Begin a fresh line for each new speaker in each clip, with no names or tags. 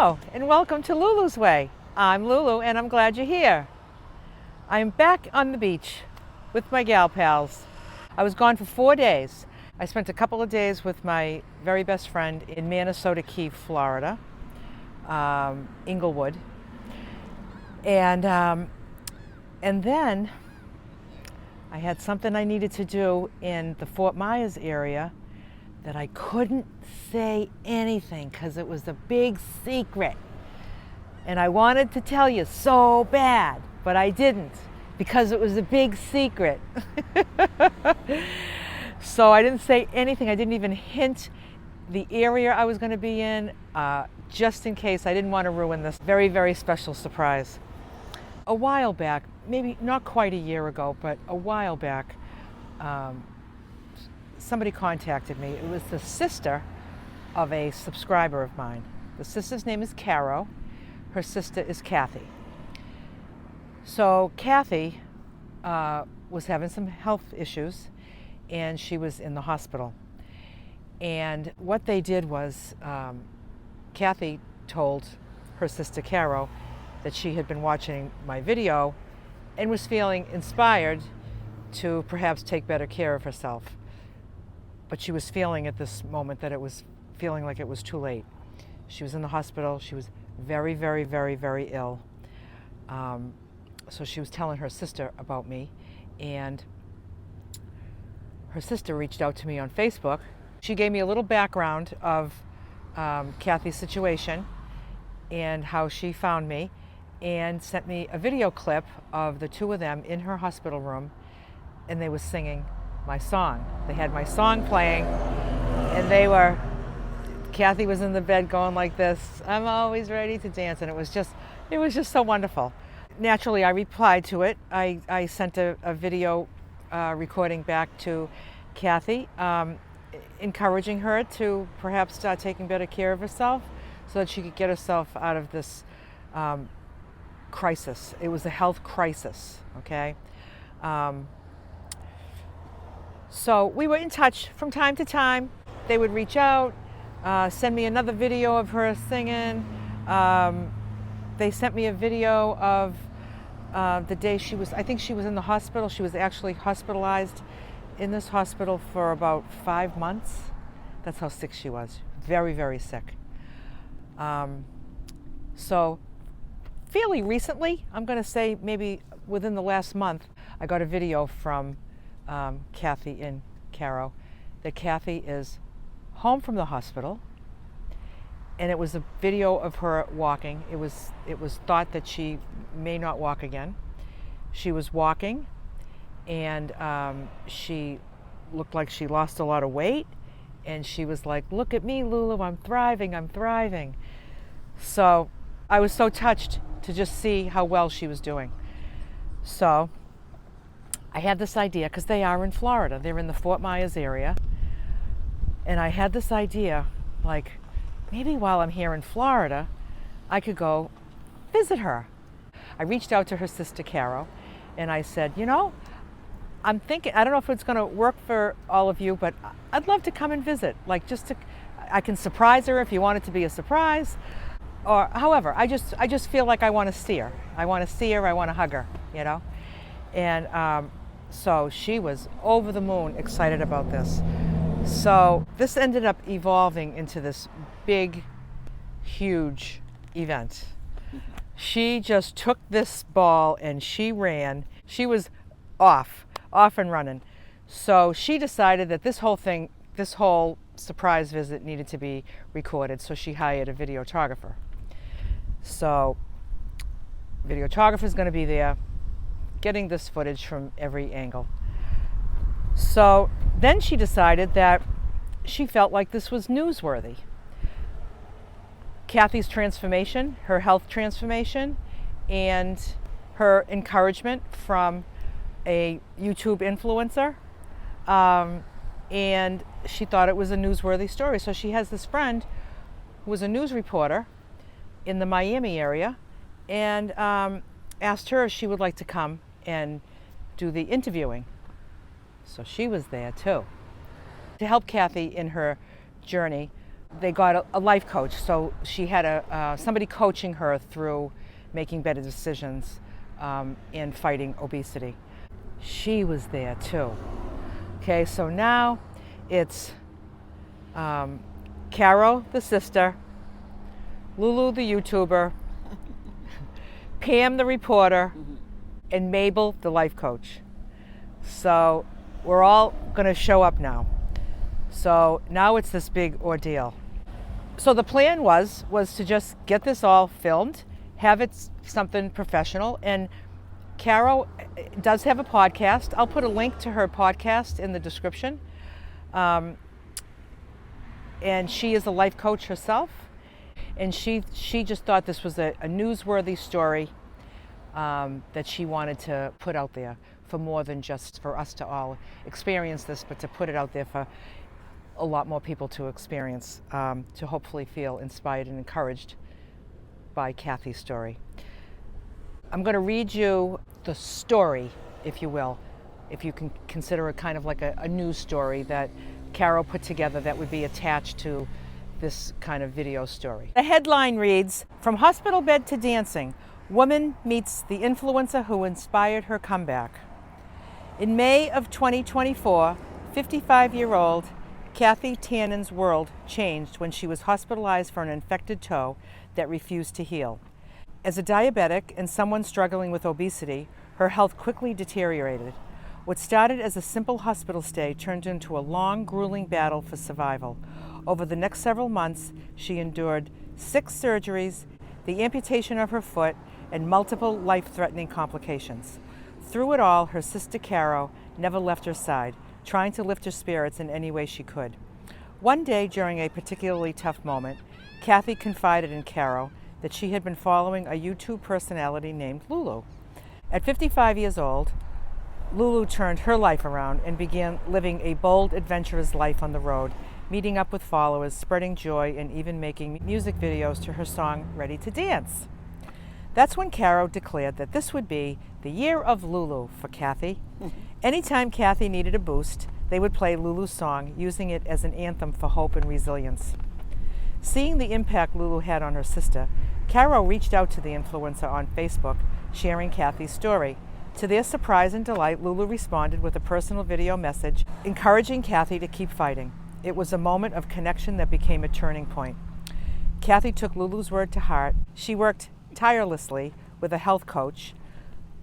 Hello and welcome to Lulu's Way. I'm Lulu and I'm glad you're here. I'm back on the beach with my gal pals. I was gone for 4 days. I spent a couple of days with my very best friend in Minnesota Key, Florida, Inglewood. And then I had something I needed to do in the Fort Myers area that I couldn't say anything because it was a big secret. And I wanted to tell you so bad, but I didn't because it was a big secret. So I didn't say anything. I didn't even hint the area I was going to be in, just in case. I didn't want to ruin this very, very special surprise. A while back, maybe not quite a year ago, but a while back, somebody contacted me. It was the sister of a subscriber of mine. The sister's name is Caro. Her sister is Kathy. So Kathy was having some health issues and she was in the hospital. And what they did was, Kathy told her sister Caro that she had been watching my video and was feeling inspired to perhaps take better care of herself. But she was feeling at this moment that it was feeling like it was too late. She was in the hospital. She was very, very, very, very ill. So she was telling her sister about me, and her sister reached out to me on Facebook. She gave me a little background of Kathy's situation and how she found me, and sent me a video clip of the two of them in her hospital room, and they were singing my song. They had my song playing, and Kathy was in the bed going like this, "I'm always ready to dance," and it was just so wonderful. Naturally, I replied to it. I sent a video recording back to Kathy, encouraging her to perhaps start taking better care of herself so that she could get herself out of this crisis. It was a health crisis, okay? So we were in touch from time to time. They would reach out, send me another video of her singing. They sent me a video of the day I think she was in the hospital. She was actually hospitalized in this hospital for about 5 months. That's how sick she was. Very, very sick. So fairly recently, I'm going to say maybe within the last month, I got a video from Kathy and Caro that Kathy is home from the hospital, and it was a video of her walking. It was thought that she may not walk again. She was walking, and she looked like she lost a lot of weight, and she was like, "Look at me, Lulu, I'm thriving, I'm thriving." So I was so touched to just see how well she was doing. So I had this idea, because they are in Florida, they're in the Fort Myers area, and I had this idea, like, maybe while I'm here in Florida, I could go visit her. I reached out to her sister Caro, and I said, I'm thinking, I don't know if it's going to work for all of you, but I'd love to come and visit. Like, I can surprise her if you want it to be a surprise, or however. I just feel like I want to see her. I want to see her. I want to hug her. And so she was over the moon excited about this. So this ended up evolving into this big, huge event. She just took this ball and she ran. She was off and running. So she decided that this whole surprise visit needed to be recorded. So she hired a videographer. So videographer's going to be there, getting this footage from every angle. So then she decided that she felt like this was newsworthy. Kathy's transformation, her health transformation, and her encouragement from a YouTube influencer. And she thought it was a newsworthy story. So she has this friend who was a news reporter in the Miami area, and asked her if she would like to come and do the interviewing. So she was there too. To help Kathy in her journey, they got a life coach. So she had somebody coaching her through making better decisions and fighting obesity. She was there too. Okay, so now it's Caro, the sister, Lulu, the YouTuber, Pam, the reporter, and Mabel, the life coach. So we're all going to show up now. So now it's this big ordeal. So the plan was to just get this all filmed, have it something professional. And Caro does have a podcast. I'll put a link to her podcast in the description. And she is a life coach herself. And she just thought this was a newsworthy story that she wanted to put out there for more than just for us to all experience this, but to put it out there for a lot more people to experience, to hopefully feel inspired and encouraged by Kathy's story. I'm going to read you the story, if you will, if you can consider it kind of like a news story that Caro put together that would be attached to this kind of video story. The headline reads, "From hospital bed to dancing, woman meets the influencer who inspired her comeback." In May of 2024, 55-year-old Kathy Tannen's world changed when she was hospitalized for an infected toe that refused to heal. As a diabetic and someone struggling with obesity, her health quickly deteriorated. What started as a simple hospital stay turned into a long, grueling battle for survival. Over the next several months, she endured 6 surgeries, the amputation of her foot, and multiple life-threatening complications. Through it all, her sister Caro never left her side, trying to lift her spirits in any way she could. One day, during a particularly tough moment, Kathy confided in Caro that she had been following a YouTube personality named Lulu. At 55 years old, Lulu turned her life around and began living a bold, adventurous life on the road, meeting up with followers, spreading joy, and even making music videos to her song, Ready to Dance. That's when Caro declared that this would be the year of Lulu for Kathy. Anytime Kathy needed a boost, they would play Lulu's song, using it as an anthem for hope and resilience. Seeing the impact Lulu had on her sister, Caro reached out to the influencer on Facebook, sharing Kathy's story. To their surprise and delight, Lulu responded with a personal video message encouraging Kathy to keep fighting. It was a moment of connection that became a turning point. Kathy took Lulu's word to heart. She worked tirelessly with a health coach,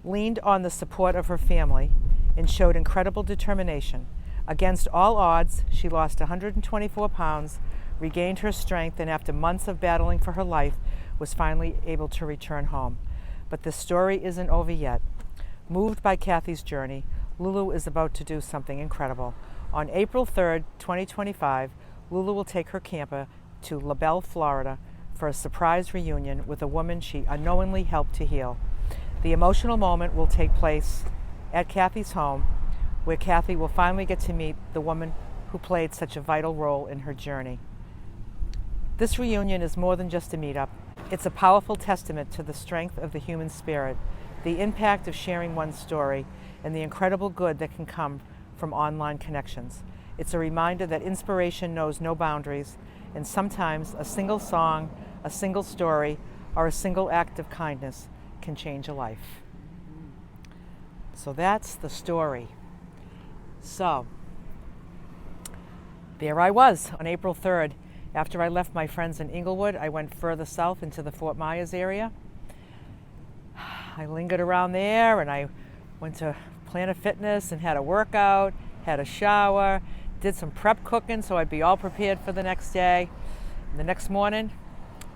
leaned on the support of her family, and showed incredible determination. Against all odds, she lost 124 pounds, regained her strength, and after months of battling for her life, was finally able to return home. But the story isn't over yet. Moved by Kathy's journey, Lulu is about to do something incredible. On April 3rd, 2025, Lulu will take her camper to La Belle, Florida, for a surprise reunion with a woman she unknowingly helped to heal. The emotional moment will take place at Kathy's home, where Kathy will finally get to meet the woman who played such a vital role in her journey. This reunion is more than just a meetup. It's a powerful testament to the strength of the human spirit, the impact of sharing one's story, and the incredible good that can come from online connections. It's a reminder that inspiration knows no boundaries, and sometimes a single song, a single story, or a single act of kindness can change a life. So that's the story. So there I was on April 3rd. After I left my friends in Inglewood, I went further south into the Fort Myers area. I lingered around there and I went to Planet Fitness and had a workout, had a shower, did some prep cooking so I'd be all prepared for the next day. And the next morning,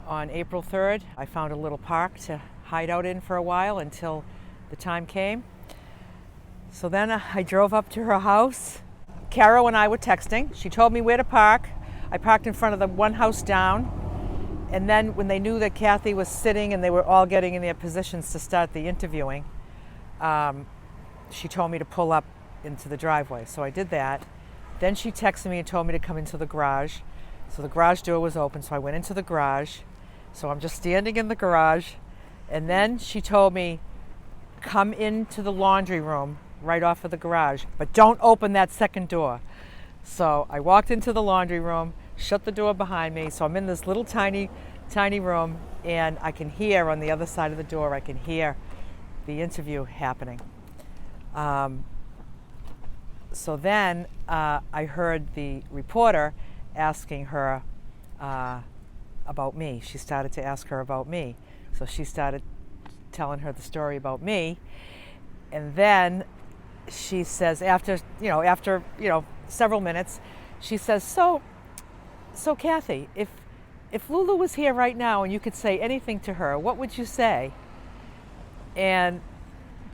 on April 3rd, I found a little park to hide out in for a while until the time came. So then I drove up to her house. Caro and I were texting. She told me where to park. I parked in front of the one house down. And then when they knew that Kathy was sitting and they were all getting in their positions to start the interviewing, she told me to pull up into the driveway. So I did that. Then she texted me and told me to come into the garage. So the garage door was open, so I went into the garage. So I'm just standing in the garage. And then she told me, come into the laundry room right off of the garage, but don't open that second door. So I walked into the laundry room, shut the door behind me. So I'm in this little tiny room, and I can hear on the other side of the door, I can hear the interview happening. So then I heard the reporter asking her about me. She started to ask her about me. So she started telling her the story about me. And then she says, after several minutes, she says, so Kathy, if Lulu was here right now and you could say anything to her, what would you say? And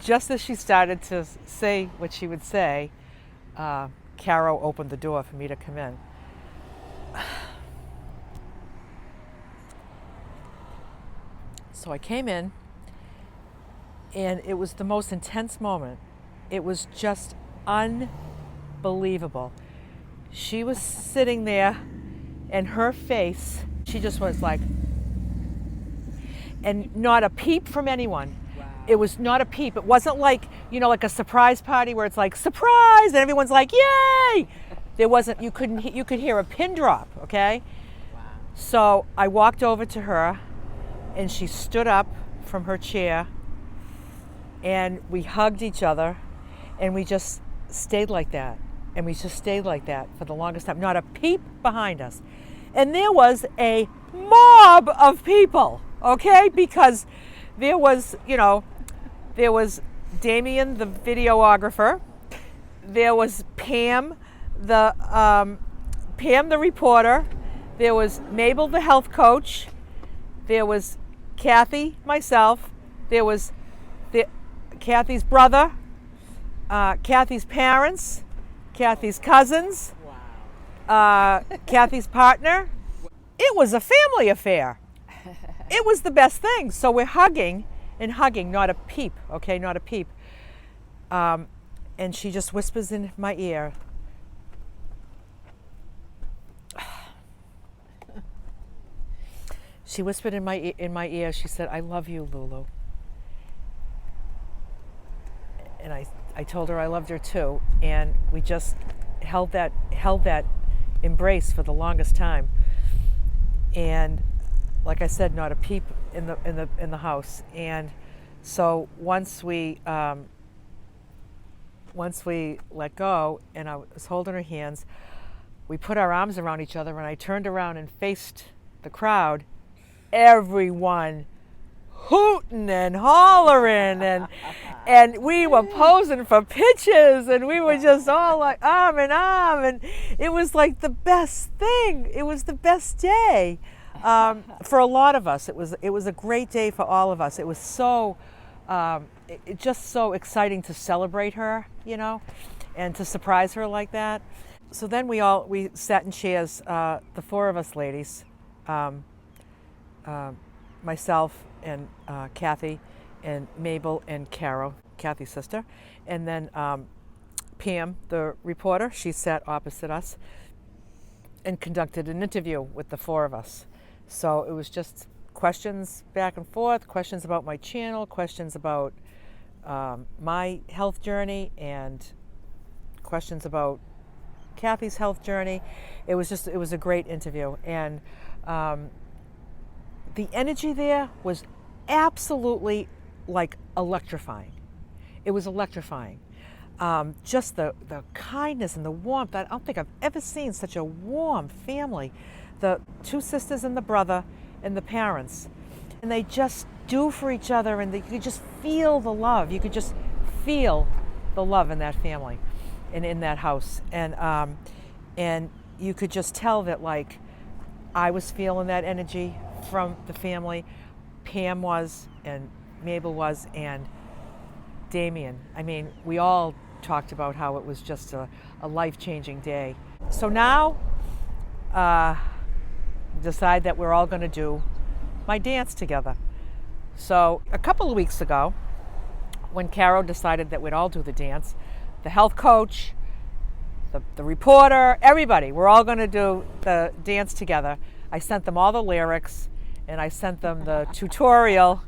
just as she started to say what she would say, Caro opened the door for me to come in. So I came in, and it was the most intense moment. It was just unbelievable. She was sitting there, and her face, she just was like, and not a peep from anyone. Wow. It was not a peep. It wasn't like, like a surprise party where it's like, surprise, and everyone's like, yay! There wasn't, you could hear a pin drop, okay? Wow. So I walked over to her, and she stood up from her chair, and we hugged each other, and we just stayed like that. And we just stayed like that for the longest time. Not a peep behind us. And there was a mob of people, okay? Because there was Damien, the videographer. There was Pam, the reporter. There was Mabel, the health coach. There was Kathy, myself. There was Kathy's brother, Kathy's parents, Kathy's cousins, Kathy's partner. It was a family affair. It was the best thing. So we're hugging, not a peep, okay, not a peep. And she just whispers in my ear, she whispered in my ear, she said, I love you, Lulu. And I told her I loved her too, and we just held that embrace for the longest time. And like I said, not a peep in the house. And so once we let go, and I was holding her hands, we put our arms around each other, and I turned around and faced the crowd. Everyone hooting and hollering, and we were posing for pictures, and we were just all like arm in arm, and it was like the best thing. It was the best day for a lot of us. It was a great day for all of us. It was so just so exciting to celebrate her, and to surprise her like that. So then we sat in chairs, the four of us ladies, myself and Kathy and Mabel and Caro, Kathy's sister, and then Pam, the reporter, she sat opposite us and conducted an interview with the four of us. So it was just questions back and forth, questions about my channel, questions about my health journey, and questions about Kathy's health journey. It was a great interview, and the energy there was absolutely like electrifying. It was electrifying. Just the kindness and the warmth. I don't think I've ever seen such a warm family. The two sisters and the brother and the parents. And they just do for each other, and you could just feel the love. You could just feel the love in that family and in that house. And you could just tell that, like, I was feeling that energy from the family. Pam was, and Mabel was, and Damien. I mean, we all talked about how it was just a life-changing day. So now, decide that we're all going to do my dance together. So a couple of weeks ago, when Caro decided that we'd all do the dance, the health coach, the reporter, everybody, we're all going to do the dance together. I sent them all the lyrics, and I sent them the tutorial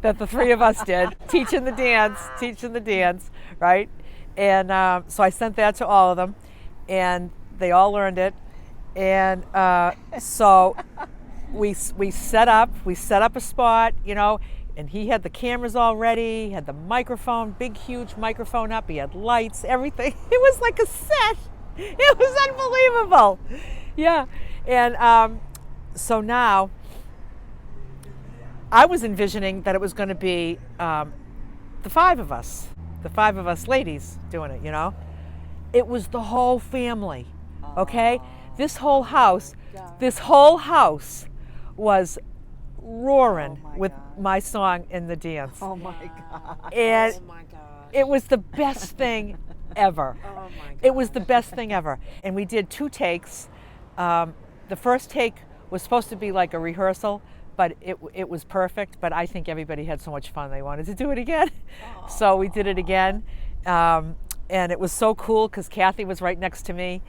that the three of us did, teaching the dance, right? And so I sent that to all of them, and they all learned it. And so we set up a spot, you know, and he had the cameras all ready, had the microphone, big huge microphone up, he had lights, everything. It was like a set. It was unbelievable. Yeah. And so now I was envisioning that it was going to be the five of us ladies doing it, you know. It was the whole family, okay? This whole house was roaring with my song and the dance.
Oh my God.
And
Oh my gosh.
it was the best thing ever.
Oh my God.
It was the best thing ever. And we did 2 takes. The first take was supposed to be like a rehearsal, but it was perfect. But I think everybody had so much fun they wanted to do it again. So we did it again. And it was so cool because Kathy was right next to me.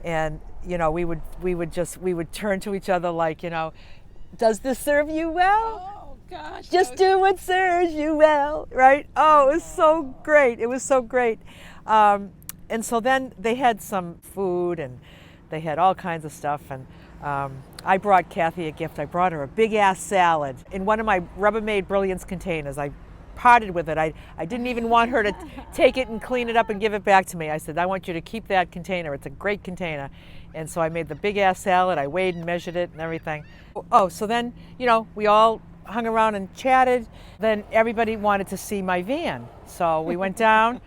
And, you know, we would turn to each other like, you know, does this serve you well?
Oh gosh.
Just do what serves you well, right? Oh, it was so great. It was so great. And so then they had some food and they had all kinds of stuff. And I brought Kathy a gift. I brought her a big ass salad in one of my Rubbermaid Brilliance containers. I parted with it. I didn't even want her to take it and clean it up and give it back to me. I said, I want you to keep that container. It's a great container. And so I made the big ass salad. I weighed and measured it and everything. Oh, so then, you know, we all hung around and chatted. Then everybody wanted to see my van. So we went down.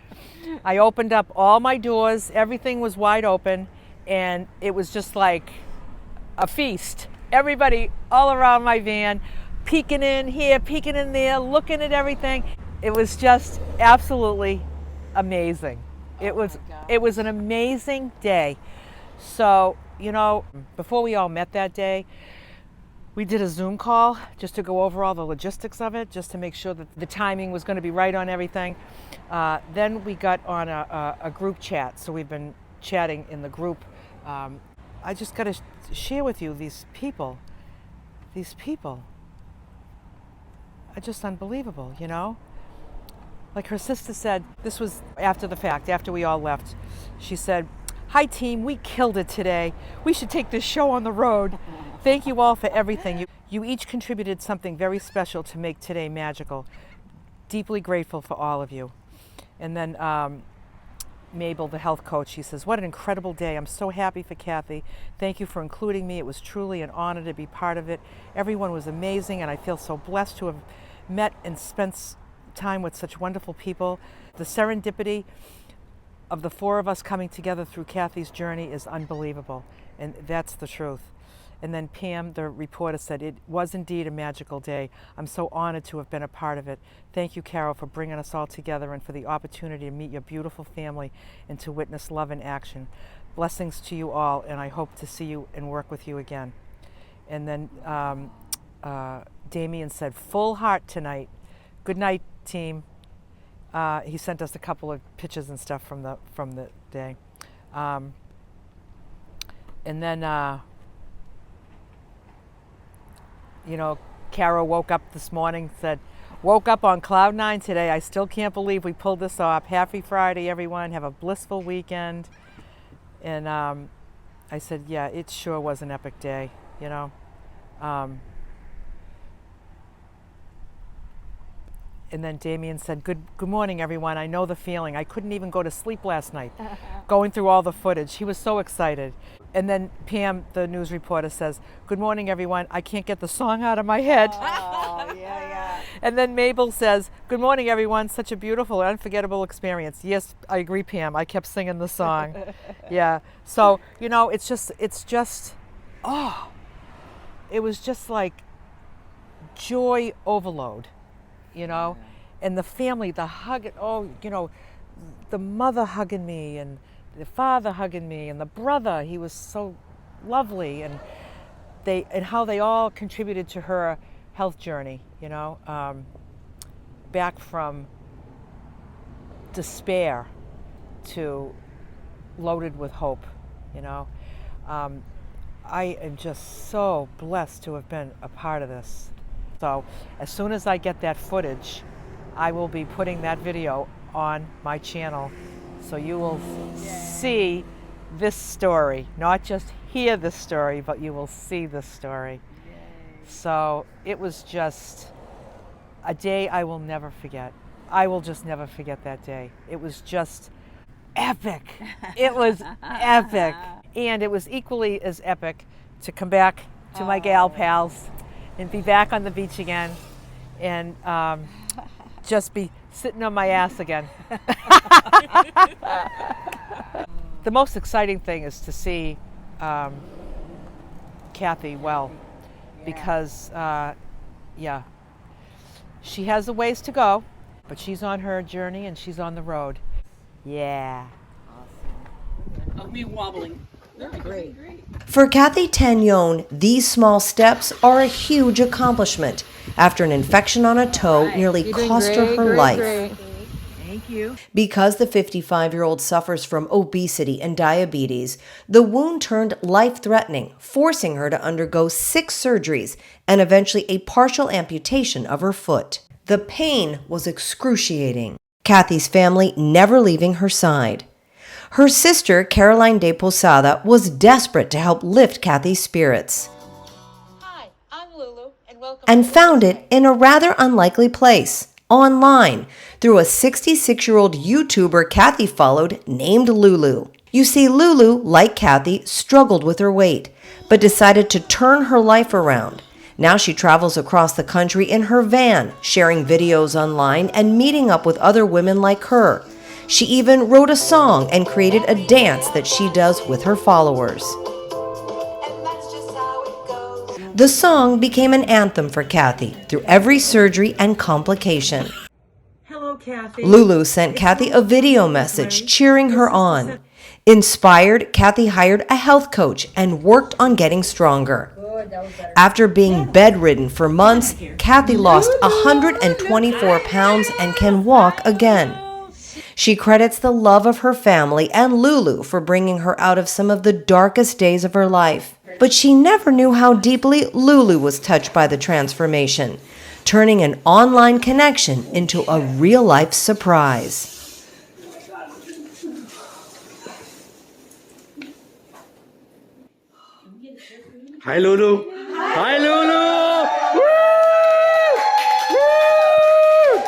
I opened up all my doors. Everything was wide open. And it was just like a feast. Everybody all around my van, peeking in here, peeking in there, looking at everything. It was just absolutely amazing. It was an amazing day. So, you know, before we all met that day, we did a Zoom call just to go over all the logistics of it, just to make sure that the timing was going to be right on everything. Then we got on a group chat, so we've been chatting in the group. I just got to share with you these people are just unbelievable, you know? Like her sister said, this was after the fact, after we all left. She said, "Hi team, we killed it today. We should take this show on the road. Thank you all for everything. You each contributed something very special to make today magical. Deeply grateful for all of you." And then Mabel, the health coach, she says, "What an incredible day. I'm so happy for Kathy. Thank you for including me. It was truly an honor to be part of it. Everyone was amazing, and I feel so blessed to have met and spent time with such wonderful people. The serendipity of the 4 of us coming together through Kathy's journey is unbelievable." And that's the truth. And then Pam, the reporter, said, "It was indeed a magical day. I'm so honored to have been a part of it. Thank you, Carol, for bringing us all together and for the opportunity to meet your beautiful family and to witness love in action. Blessings to you all, and I hope to see you and work with you again." And then Damien said, "Full heart tonight. Good night, team." He sent us a couple of pictures and stuff from the day. And then you know, Carol woke up this morning, said, "Woke up on cloud 9 today. I still can't believe we pulled this off. Happy Friday, everyone. Have a blissful weekend." And I said, "Yeah, it sure was an epic day, you know." And then Damien said, good morning, everyone. I know the feeling. I couldn't even go to sleep last night going through all the footage. He was so excited." And then Pam, the news reporter, says, "Good morning, everyone. I can't get the song out of my head."
Oh, yeah.
And then Mabel says, "Good morning, everyone. Such a beautiful and unforgettable experience." Yes, I agree, Pam. I kept singing the song. Yeah. So, you know, it's just, oh, it was just like joy overload, you know? And the family, the hug, oh, you know, the mother hugging me and the father hugging me and the brother, he was so lovely. And how they all contributed to her health journey, you know, back from despair to loaded with hope, you know. I am just so blessed to have been a part of this. So as soon as I get that footage, I will be putting that video on my channel. So you will see this story, not just hear the story, but you will see the story. So it was just a day I will never forget. I will just never forget that day. It was just epic. It was epic. And it was equally as epic to come back to my gal pals and be back on the beach again and just be sitting on my ass again. The most exciting thing is to see Kathy well, because yeah, she has a ways to go, but she's on her journey and she's on the road. Yeah.
Of me wobbling.
Great.
For Kathy Tagnon, these small steps are a huge accomplishment after an infection on a toe nearly cost her her life.
Thank you.
Because the 55-year-old suffers from obesity and diabetes, the wound turned life-threatening, forcing her to undergo 6 surgeries and eventually a partial amputation of her foot. The pain was excruciating, Kathy's family never leaving her side. Her sister, Caroline de Posada, was desperate to help lift Kathy's spirits.
Hi, I'm Lulu, and welcome.
And found it in a rather unlikely place, online, through a 66-year-old YouTuber Kathy followed named Lulu. You see, Lulu, like Kathy, struggled with her weight, but decided to turn her life around. Now she travels across the country in her van, sharing videos online and meeting up with other women like her. She even wrote a song and created a dance that she does with her followers. The song became an anthem for Kathy through every surgery and complication.
Hello, Kathy.
Lulu sent Kathy a video message cheering her on. Inspired, Kathy hired a health coach and worked on getting stronger. After being bedridden for months, Kathy lost 124 pounds and can walk again. She credits the love of her family and Lulu for bringing her out of some of the darkest days of her life. But she never knew how deeply Lulu was touched by the transformation, turning an online connection into a real-life surprise.
Hi, Lulu. Hi, Lulu. Woo!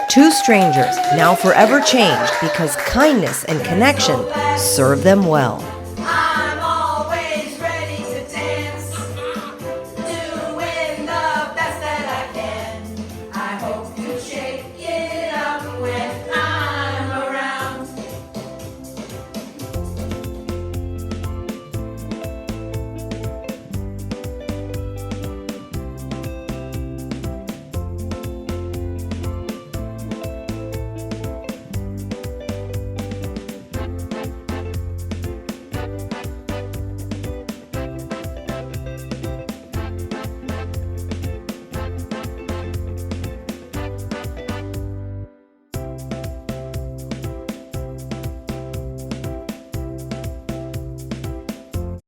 Two strangers, now forever changed because kindness and connection serve them well.